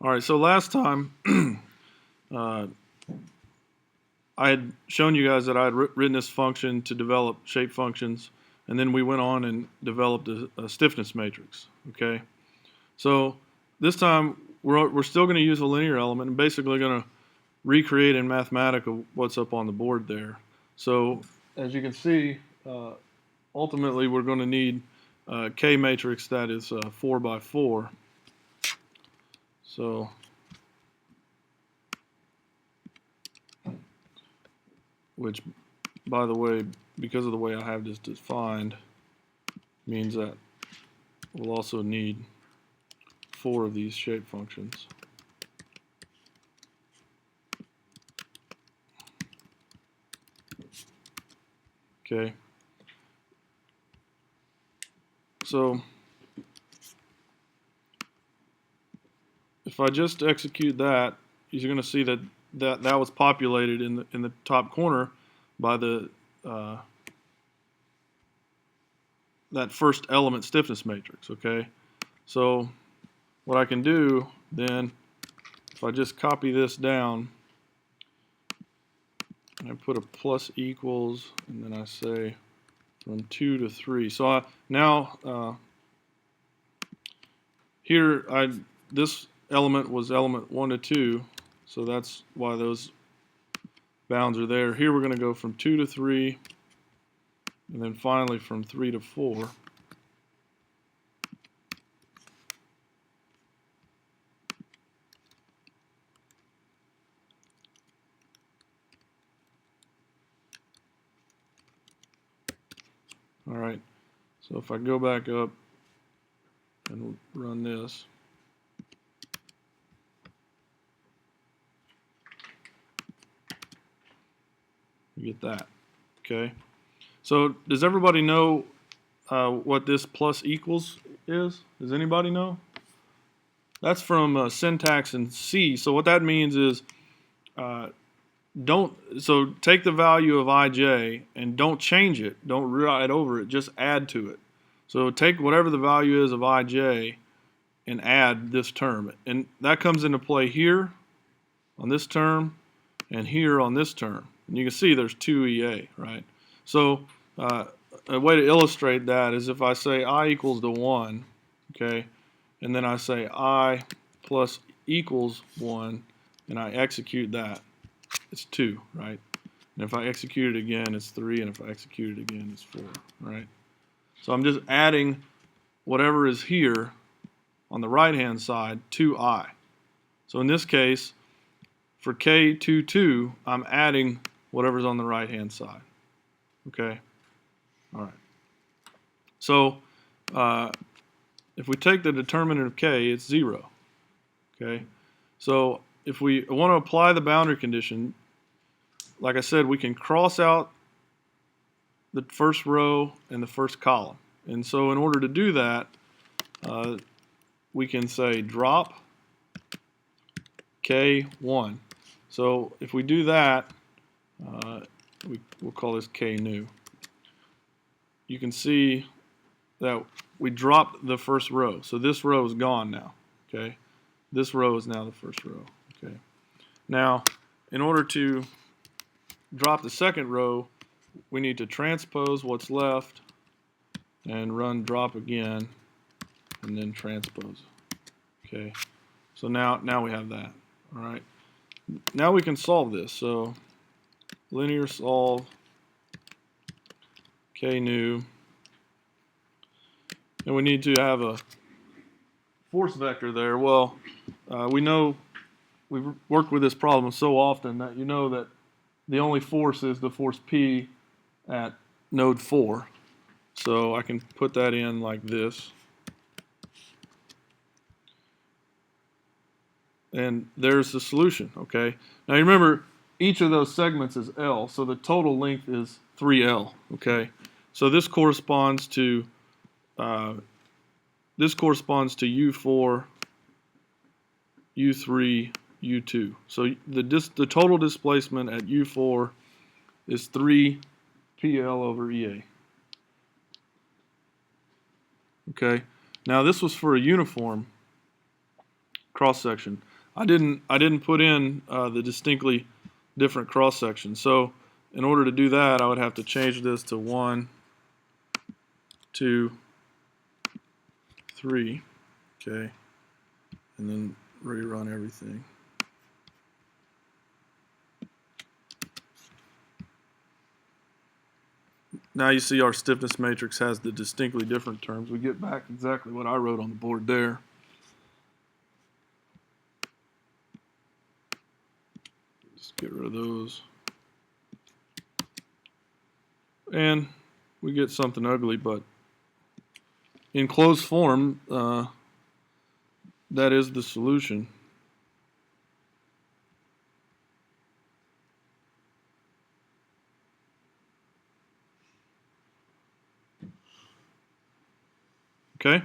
All right, so last time uh, I had shown you guys that I had written this function to develop shape functions, and then we went on and developed a stiffness matrix. Okay, so this time we're still going to use a linear element and basically going to recreate in Mathematica what's up on the board there. So as you can see, ultimately we're going to need a K matrix that is 4 by 4. So which, by the way, because of the way I have this defined, means that we'll also need 4 of these shape functions. Okay. So if I just execute that, you're going to see that that was populated in the top corner by the that first element stiffness matrix. Okay. So what I can do then, if I just copy this down and I put a plus equals, and then I say from 2 to 3. So now here this element was element 1 to 2, so that's why those bounds are there. Here we're going to go from 2 to 3, and then finally from 3 to 4. All right, so if I go back up and run this, you get that. Okay, so does everybody know what this plus equals is? Does anybody know? That's from syntax in C. So what that means is so take the value of ij and don't change it, don't write over it, just add to it. So take whatever the value is of ij and add this term, and that comes into play here on this term and here on this term, and you can see there's 2 EA, right? So a way to illustrate that is if I say I equals to 1, okay, and then I say I plus equals 1 and I execute that, it's 2, right? And if I execute it again, it's 3, and if I execute it again, it's 4, right? So I'm just adding whatever is here on the right-hand side to I. So in this case, for K22, I'm adding whatever's on the right-hand side, okay? All right. So if we take the determinant of K, it's 0, okay? So if we want to apply the boundary condition, like I said, we can cross out the first row and the first column. And so in order to do that, we can say drop K1. So if we do that, we'll call this K new. You can see that we dropped the first row. So this row is gone now, okay? This row is now the first row, okay? Now, in order to drop the second row, we need to transpose what's left and run drop again and then transpose. Okay, so now we have that. All right, now we can solve this. So linear solve K new, and we need to have a force vector there. Well, we know we've worked with this problem so often that you know that the only force is the force P at node 4. So I can put that in like this. And there's the solution, okay? Now you remember, each of those segments is L, so the total length is 3L, okay? So this corresponds to U4, U3, U2. So the total displacement at U4 is 3 PL over EA. Okay, now this was for a uniform cross section. I didn't put in the distinctly different cross section. So in order to do that, I would have to change this to 1, 2, 3. Okay, and then rerun everything. Now you see our stiffness matrix has the distinctly different terms. We get back exactly what I wrote on the board there. Just get rid of those. And we get something ugly, but in closed form, that is the solution. Okay?